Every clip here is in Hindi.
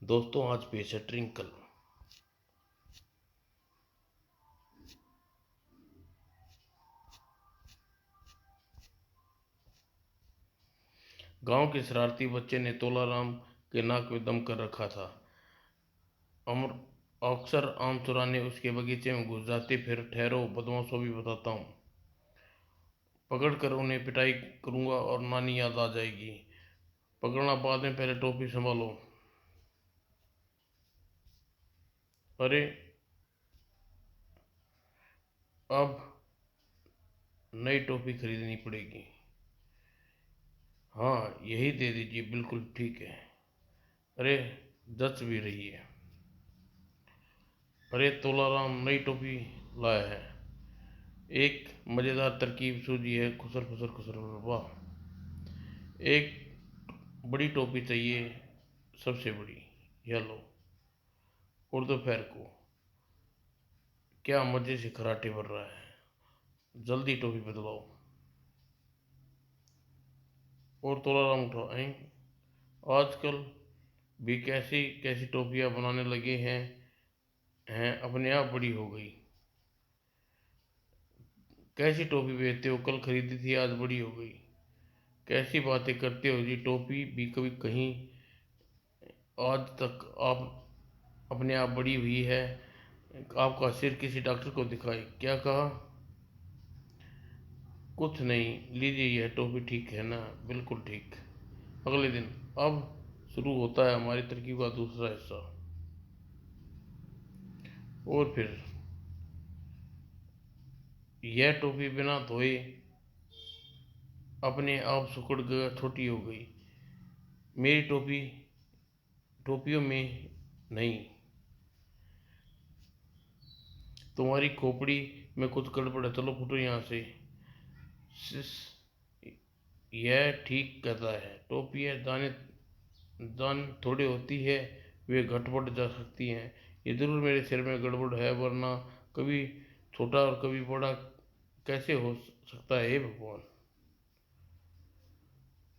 दोस्तों आज पेश है ट्विंकल। गांव के शरारती बच्चे ने तोलाराम के नाक में दम कर रखा था। अमर अक्सर आम चुराने उसके बगीचे में घुस जाते। फिर ठहरो, बदमाशों भी बताता हूँ। पकड़ कर उन्हें पिटाई करूंगा और नानी याद आ जाएगी। पकड़ना बाद में, पहले टोपी संभालो। अरे अब नई टोपी खरीदनी पड़ेगी। हाँ यही दे दीजिए, बिल्कुल ठीक है। अरे जच भी रही है। अरे तोलाराम नई टोपी लाया है। एक मज़ेदार तरकीब सूझी है। खुसर खुसर खुसर, वाह। एक बड़ी टोपी चाहिए, सबसे बड़ी। यह लो। और दोपहर को क्या मज़े से खराटे भर रहा है। जल्दी टोपी बदलाओ। और तोलाराम उठा। आजकल भी कैसी कैसी टोपियाँ बनाने लगे हैं अपने आप बड़ी हो गई। कैसी टोपी बेचते हो? कल खरीदी थी, आज बड़ी हो गई। कैसी बातें करते हो जी, टोपी भी कभी कहीं आज तक आप अपने आप बड़ी हुई है। आपका सिर किसी डॉक्टर को दिखाए। क्या कहा? कुछ नहीं, लीजिए यह टोपी ठीक है ना? बिल्कुल ठीक। अगले दिन अब शुरू होता है हमारी तरकीब का दूसरा हिस्सा। और फिर यह टोपी बिना धोए अपने आप सिकुड़ कर छोटी हो गई। मेरी टोपी टोपियों में नहीं, तुम्हारी खोपड़ी में कुछ गड़बड़ है। चलो फुटो यहाँ से। सिस, यह ठीक कहता है। टोपियाँ दाने दान थोड़ी होती है, वे घट जा सकती हैं। ये जरूर मेरे सिर में गड़बड़ है, वरना कभी छोटा और कभी बड़ा कैसे हो सकता है, हे भगवान।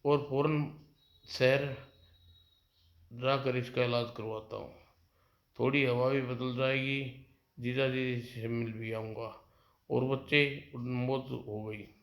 और फौरन शहर जाकर इसका इलाज करवाता हूँ। थोड़ी हवा भी बदल जाएगी, जीजा जी से मिल भी आऊँगा। और बच्चे मौत हो गई।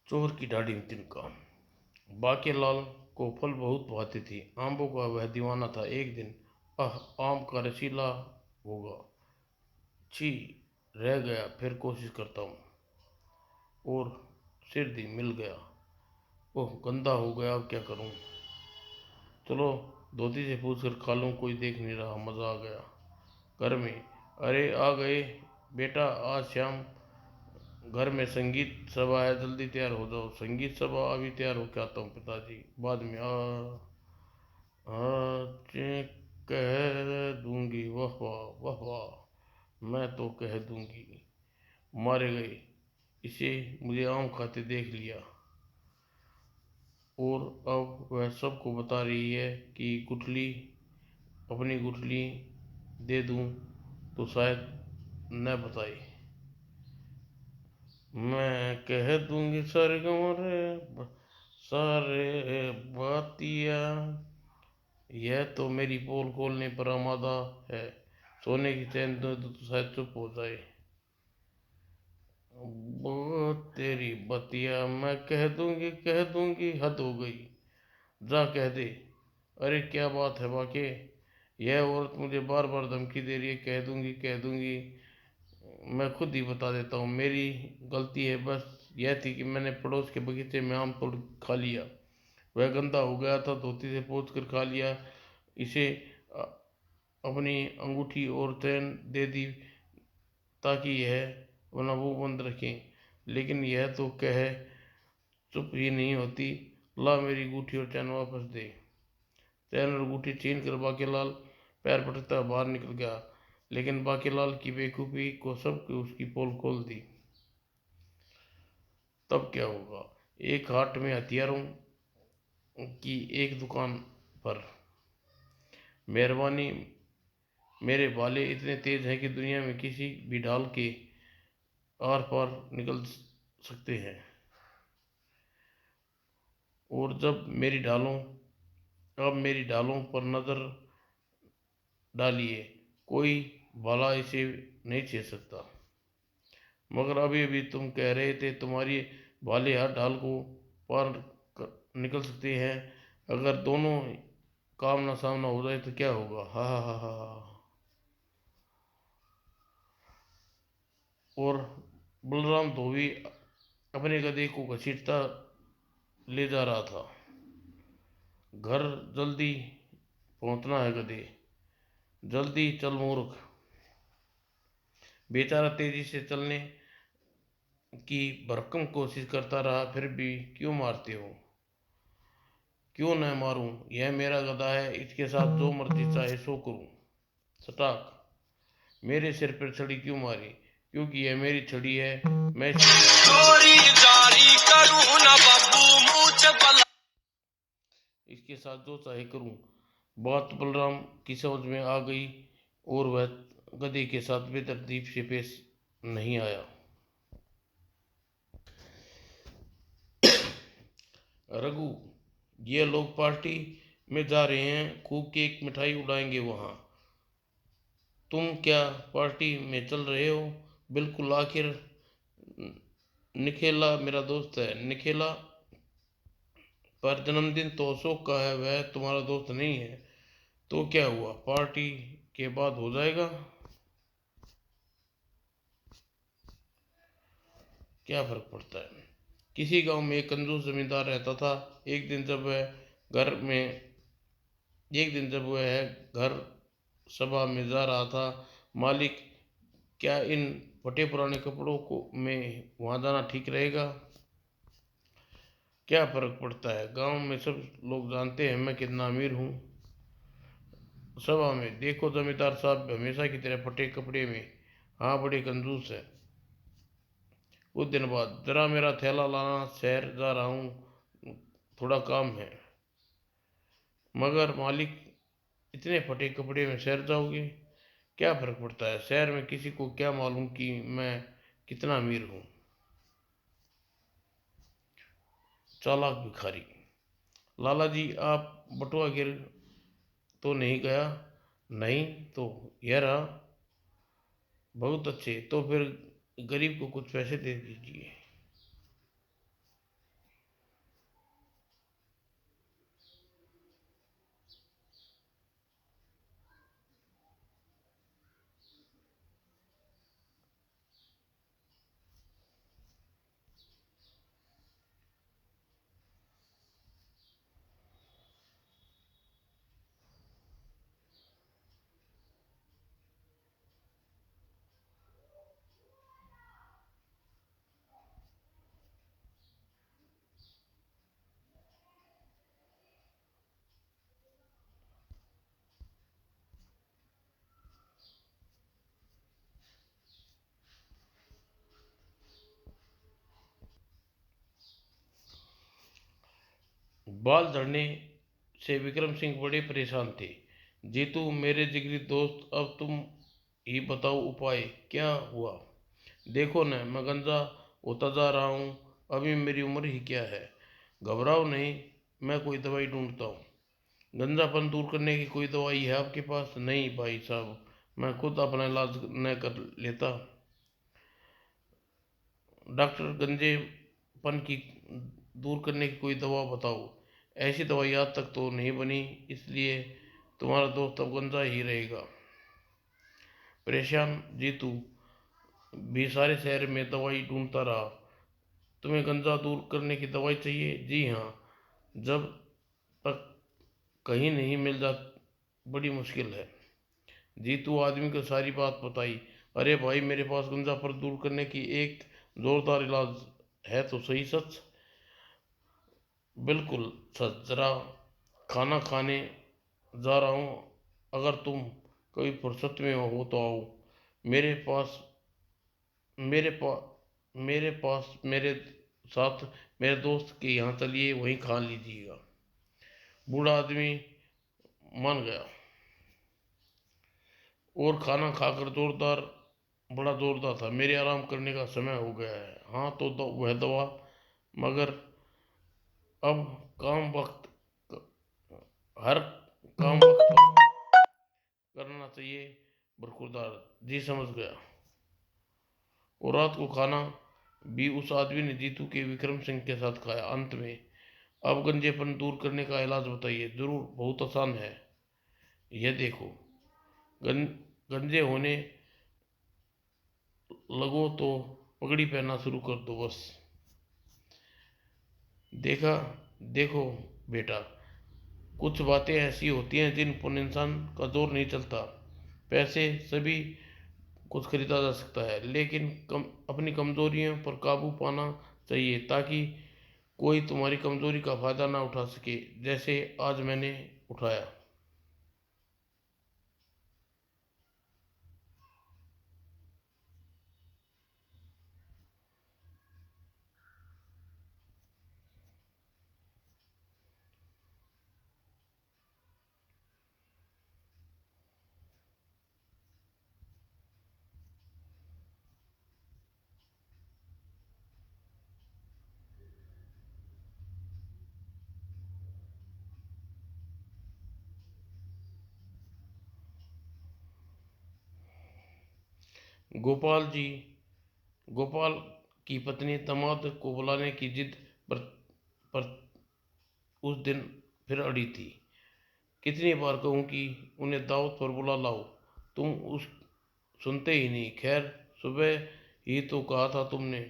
चोर की दाढ़ी में तिनका। बाकेलाल को फल बहुत भाते थे। आम्बों का वह दीवाना था। एक दिन, आम का रसीला होगा। छी, रह गया, फिर कोशिश करता हूँ। और सिर दी मिल गया। ओह गंदा हो गया, अब क्या करूँ? चलो धोती से पूछ कर खा लूँ, कोई देख नहीं रहा। मज़ा आ गया। घर में, अरे आ गए बेटा, आज शाम घर में संगीत सभा है, जल्दी तैयार हो जाओ। संगीत सभा? अभी तैयार होके आता हूँ पिताजी, बाद में। आज कह दूंगी, वाह वाह वाह वाह। मैं तो कह दूंगी। मारे गए, इसे मुझे आम खाते देख लिया। और अब वह सबको बता रही है कि गुठली, अपनी गुठली दे दूं तो शायद न बताए। मैं कह दूंगी सारे गंवारे, सारे बातिया। यह तो मेरी पोल खोलने पर आमादा है। सोने की चैन दो तो शायद चुप हो जाए। वो तेरी बतिया मैं कह दूंगी, हद हो गई। जा कह दे। अरे क्या बात है वाके, यह औरत मुझे बार बार धमकी दे रही है, कह दूंगी। मैं खुद ही बता देता हूँ, मेरी गलती है, बस यह थी कि मैंने पड़ोस के बगीचे में आम तोड़ खा लिया। वह गंदा हो गया था, धोती से पोंछ कर खा लिया। इसे अ- अपनी अंगूठी और चैन दे दी ताकि यह वरना वो बंद रखें, लेकिन यह तो कह चुप ही नहीं होती। ला मेरी अंगूठी और चैन वापस दे। चैन और अंगूठी छीन कर बाकीलाल पैर पटकता बाहर निकल गया, लेकिन बाकीलाल की बेवकूफ़ी को सब उसकी पोल खोल दी। तब क्या होगा? एक हाट में हथियारों की एक दुकान पर, मेहरबानी, मेरे भाले इतने तेज हैं कि दुनिया में किसी भी ढाल के आर पार निकल सकते हैं। और अब मेरी ढालों पर नजर डालिए, कोई भाला इसे नहीं छेड़ सकता। मगर अभी अभी तुम कह रहे थे तुम्हारी भाले हर ढाल को पार निकल सकते हैं। अगर दोनों का आमना सामना हो जाए तो क्या होगा? हा हा हा हा हा। और बलराम धोबी अपने गधे को घसीटता ले जा रहा था। घर जल्दी पहुंचना है गधे, जल्दी चल मूर्ख। बेचारा तेजी से चलने की भरकम कोशिश करता रहा। फिर भी क्यों मारते हो? क्यों न मारूं? यह मेरा गधा है, इसके साथ जो मर्जी चाहे सो करूं। सटाक। मेरे सिर पर छड़ी क्यों मारी? क्योंकि यह मेरी छड़ी है, मैं चोरी जारी करूं ना बाबू, इसके साथ जो चाहे करूं। बात बलराम की समझ में आ गई और वह गधे के साथ बेतरतीब से पेश नहीं आया। रघु, ये लोग पार्टी में जा रहे हैं, खूब केक मिठाई उड़ाएंगे वहां। तुम क्या पार्टी में चल रहे हो? बिल्कुल। आखिर निखेला मेरा दोस्त है। निखेला पर जन्मदिन तो अशोक का है, वह तुम्हारा दोस्त नहीं है। तो क्या हुआ, पार्टी के बाद हो जाएगा। क्या फर्क पड़ता है? किसी गांव में एक कंजूस जमींदार रहता था। एक दिन जब वह घर में एक दिन जब वह घर सभा में जा रहा था, मालिक, क्या इन फटे पुराने कपड़ों को में वहां जाना ठीक रहेगा? क्या फर्क पड़ता है, गांव में सब लोग जानते हैं मैं कितना अमीर हूँ। सभा में, देखो जमींदार साहब हमेशा की तरह फटे कपड़े में, हाँ बड़े कंजूस है। कुछ दिन बाद, जरा मेरा थैला लाना, शहर जा रहा हूँ, थोड़ा काम है। मगर मालिक, इतने फटे कपड़े में शहर जाओगे? क्या फर्क पड़ता है, शहर में किसी को क्या मालूम कि मैं कितना अमीर हूँ। चालाक भिखारी। लाला जी, आप बटुआ गिर तो नहीं गया? नहीं तो यह रहा। बहुत अच्छे, तो फिर गरीब को कुछ पैसे दे दीजिए। बाल झड़ने से विक्रम सिंह बड़े परेशान थे। जीतू मेरे जिगरी दोस्त, अब तुम ही बताओ उपाय क्या हुआ। देखो न, मैं गंजा होता जा रहा हूँ, अभी मेरी उम्र ही क्या है। घबराओ नहीं, मैं कोई दवाई ढूंढता हूँ। गंजापन दूर करने की कोई दवाई है आपके पास? नहीं भाई साहब, मैं खुद अपना इलाज न कर लेता। डॉक्टर, गंजेपन की दूर करने की कोई दवा बताओ। ऐसी दवाई आज तक तो नहीं बनी, इसलिए तुम्हारा दोस्त अब गंजा ही रहेगा। परेशान जीतू भी सारे शहर में दवाई ढूंढता रहा। तुम्हें गंजा दूर करने की दवाई चाहिए? जी हाँ। जब तक कहीं नहीं मिल जा, बड़ी मुश्किल है। जीतू आदमी को सारी बात बताई। अरे भाई, मेरे पास गंजा पर दूर करने की एक जोरदार इलाज है तो सही। सच? बिल्कुल सच। जरा खाना खाने जा रहा हूँ, अगर तुम कभी फुर्सत में हो तो आओ। मेरे पास मेरे पास मेरे साथ मेरे दोस्त के यहाँ चलिए, वहीं खा लीजिएगा। बूढ़ा आदमी मान गया और खाना खाकर बड़ा जोरदार था। मेरे आराम करने का समय हो गया है। हाँ तो वह दवा, मगर अब काम वक्त हर काम वक्त पर करना चाहिए। बरखुरदार जी समझ गया। और रात को खाना भी उस आदमी ने जीतू के विक्रम सिंह के साथ खाया। अंत में, अब गंजेपन दूर करने का इलाज बताइए। जरूर, बहुत आसान है। यह देखो, गं, गंजे होने लगो तो पगड़ी पहनना शुरू कर दो बस। देखा, देखो बेटा, कुछ बातें ऐसी होती हैं जिन पर इंसान का जोर नहीं चलता। पैसे सभी कुछ खरीदा जा सकता है, लेकिन अपनी कमजोरियों पर काबू पाना चाहिए, ताकि कोई तुम्हारी कमजोरी का फायदा ना उठा सके, जैसे आज मैंने उठाया। गोपाल जी गोपाल की पत्नी दामाद को बुलाने की जिद पर, पर उस दिन फिर अड़ी थी। कितनी बार कहूँ कि उन्हें दावत पर बुला लाओ, तुम उस सुनते ही नहीं। खैर, सुबह ही तो कहा था तुमने,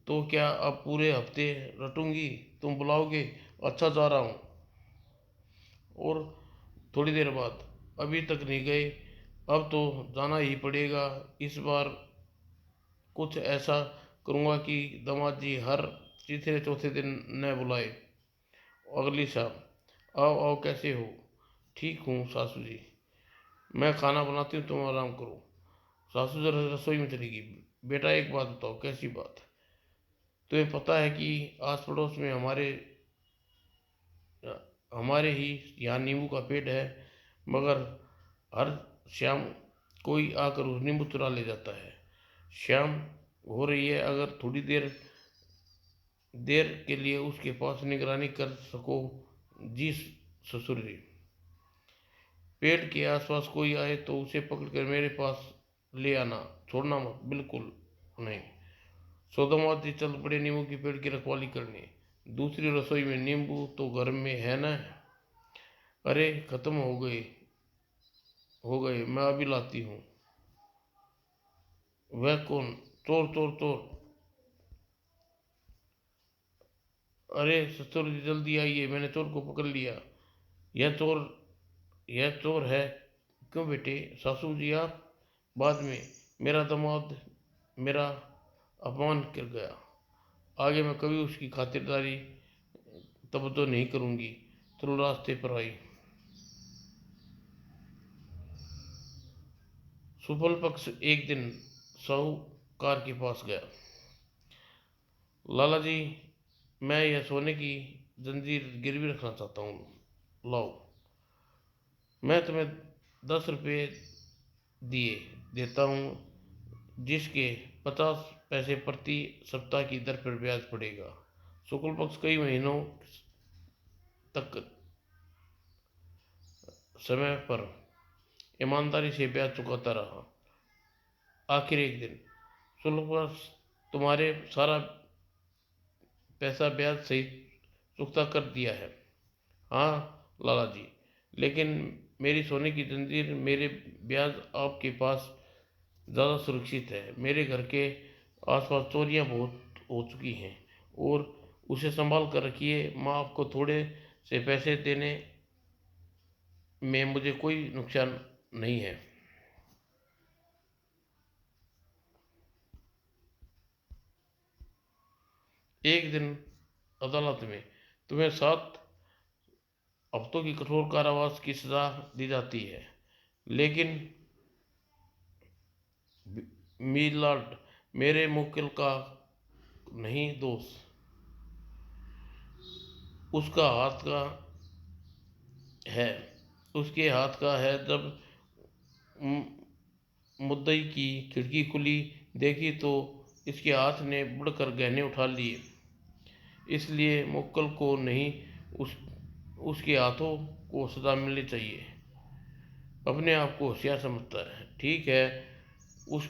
तो क्या अब पूरे हफ्ते रटूंगी? तुम बुलाओगे? अच्छा, जा रहा हूँ। और थोड़ी देर बाद, अभी तक नहीं गए? अब तो जाना ही पड़ेगा। इस बार कुछ ऐसा करूँगा कि दामाद जी हर तीसरे चौथे दिन न बुलाए। अगली शाम, आओ आओ, कैसे हो? ठीक हूँ सासू जी, मैं खाना बनाती हूँ, तुम आराम करो। सासू जरा रसोई में चली गई। बेटा, एक बात बताओ। कैसी बात? तुम्हें पता है कि आस पड़ोस में हमारे ही यहाँ नींबू का पेड़ है, मगर हर शाम कोई आकर उस नींबू चुरा ले जाता है। शाम हो रही है, अगर थोड़ी देर देर के लिए उसके पास निगरानी कर सको। जी ससुर जी। पेड़ के आसपास कोई आए तो उसे पकड़कर मेरे पास ले आना, छोड़ना मत, बिल्कुल नहीं। सौदामाती चल पड़े नींबू के पेड़ की रखवाली करने। दूसरी रसोई में, नींबू तो घर में है ना? अरे, खत्म हो गए, मैं अभी लाती हूँ। वह कौन? चोर चोर चोर! अरे ससुर जी, जल्दी आइए, मैंने चोर को पकड़ लिया। यह चोर यह चोर है। क्यों बेटे? सासू जी, आप बाद में। मेरा दामाद मेरा अपमान कर गया, आगे मैं कभी उसकी खातिरदारी तवज्जो नहीं करूंगी। चलो, रास्ते पर आई। सुफल पक्ष एक दिन साहूकार के पास गया। लाला जी, मैं यह सोने की जंजीर गिरवी रखना चाहता हूँ, लाओ। मैं तुम्हें 10 रुपये दिए देता हूँ, जिसके 50 पैसे प्रति सप्ताह की दर पर ब्याज पड़ेगा। शुक्ल पक्ष कई महीनों तक समय पर ईमानदारी से ब्याज चुकाता रहा। आखिर एक दिन शुक्ल पक्ष तुम्हारे सारा पैसा ब्याज सहित चुकता कर दिया है। हाँ लाला जी, लेकिन मेरी सोने की जंजीर, मेरे ब्याज आपके पास ज़्यादा सुरक्षित है। मेरे घर के आसपास चोरियां बहुत हो चुकी हैं, और उसे संभाल कर रखिए। माँ, आपको थोड़े से पैसे देने में मुझे कोई नुकसान नहीं है। एक दिन अदालत में तुम्हें 7 हफ्तों की कठोर कारावास की सजा दी जाती है, लेकिन मिलाड, मेरे मुवक्किल का नहीं दोष, उसका हाथ का है, उसके हाथ का है। जब मुद्दई की खिड़की खुली, देखी तो इसके हाथ ने बढ़कर गहने उठा लिए। इसलिए मुवक्किल को नहीं, उस उसके हाथों को सजा मिलनी चाहिए। अपने आप को होशियार समझता है। ठीक है, उस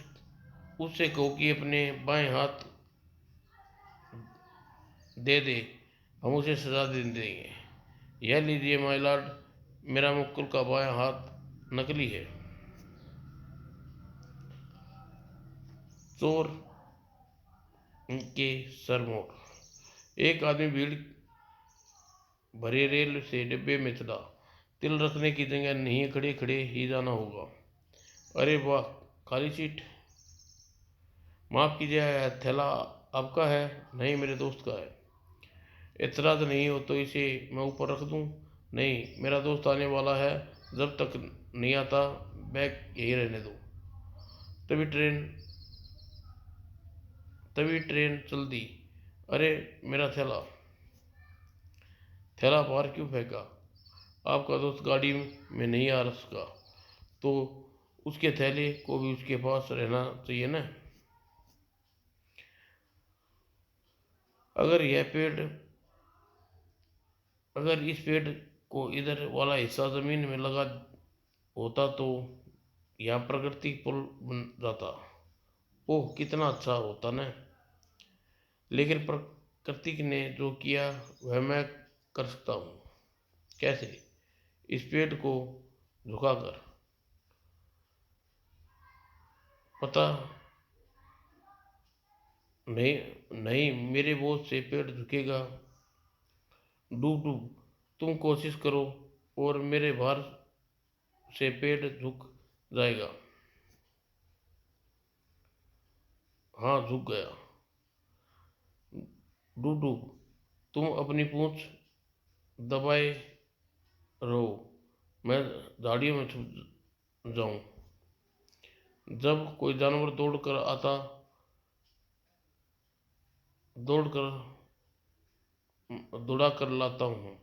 उससे कहो कि अपने बाएं हाथ दे दे, हम उसे सजा दे देंगे। यह लीजिए माय लॉर्ड, मेरा मुक्कुल का बायां हाथ नकली है। चोर के सरमोर। एक आदमी भीड़ भरे रेल से डिब्बे में चढ़ा। तिल रखने की जगह नहीं, खड़े खड़े ही जाना होगा। अरे वाह, खाली सीट। माफ कीजिए, थैला आपका है? नहीं, मेरे दोस्त का है। एतराज नहीं हो तो इसे मैं ऊपर रख दूं? नहीं, मेरा दोस्त आने वाला है। जब तक नहीं आता बैग यहीं रहने दो। तभी ट्रेन तभी ट्रेन चल दी। अरे मेरा थैला, थैला बाहर क्यों फेंका? आपका दोस्त गाड़ी में नहीं आ सका तो उसके थैले को भी उसके पास रहना चाहिए ना। अगर यह पेड़ अगर इस पेड़ को इधर वाला हिस्सा जमीन में लगा होता तो यहाँ प्रकृति पुल बन जाता। ओह, कितना अच्छा होता ना। लेकिन प्रकृति ने जो किया वह मैं कर सकता हूँ। कैसे? इस पेड़ को झुकाकर। पता नहीं, नहीं, मेरे बोझ से पेड़ झुकेगा? डूब डूब, तुम कोशिश करो और मेरे भार से पेड़ झुक जाएगा। हाँ, झुक गया। डूब डूब, तुम अपनी पूंछ दबाए रहो, मैं झाड़ियों में छुप जाऊं। जब कोई जानवर दौड़ कर दौड़ा कर लाता हूँ,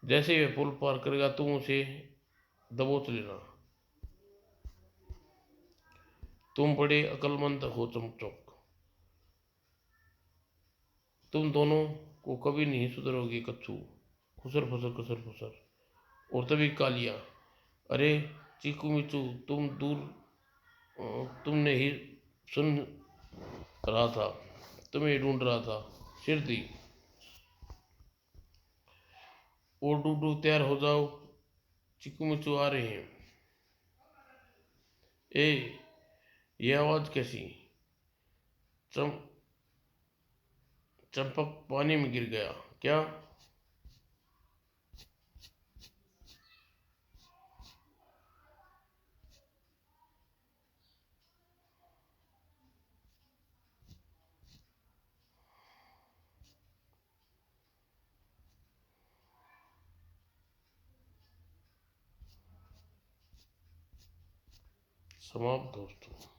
जैसे ही वह पुल पार करेगा तुम उसे दबोच लेना। तुम बड़े अक्लमंद हो चमचक। तुम दोनों को कभी नहीं सुधरोगे कच्छू। खुसर फुसर खुसर फुसर। और तभी कालिया। अरे चीकू मिचू, तुमने ही सुन रहा था, तुम्हें ढूंढ रहा था। सिर दी। और डूडू, तैयार हो जाओ, चीकू मिचू आ रहे हैं। ए, ये आवाज कैसी? चम चंपक पानी में गिर गया क्या? समाप्त दोस्तों।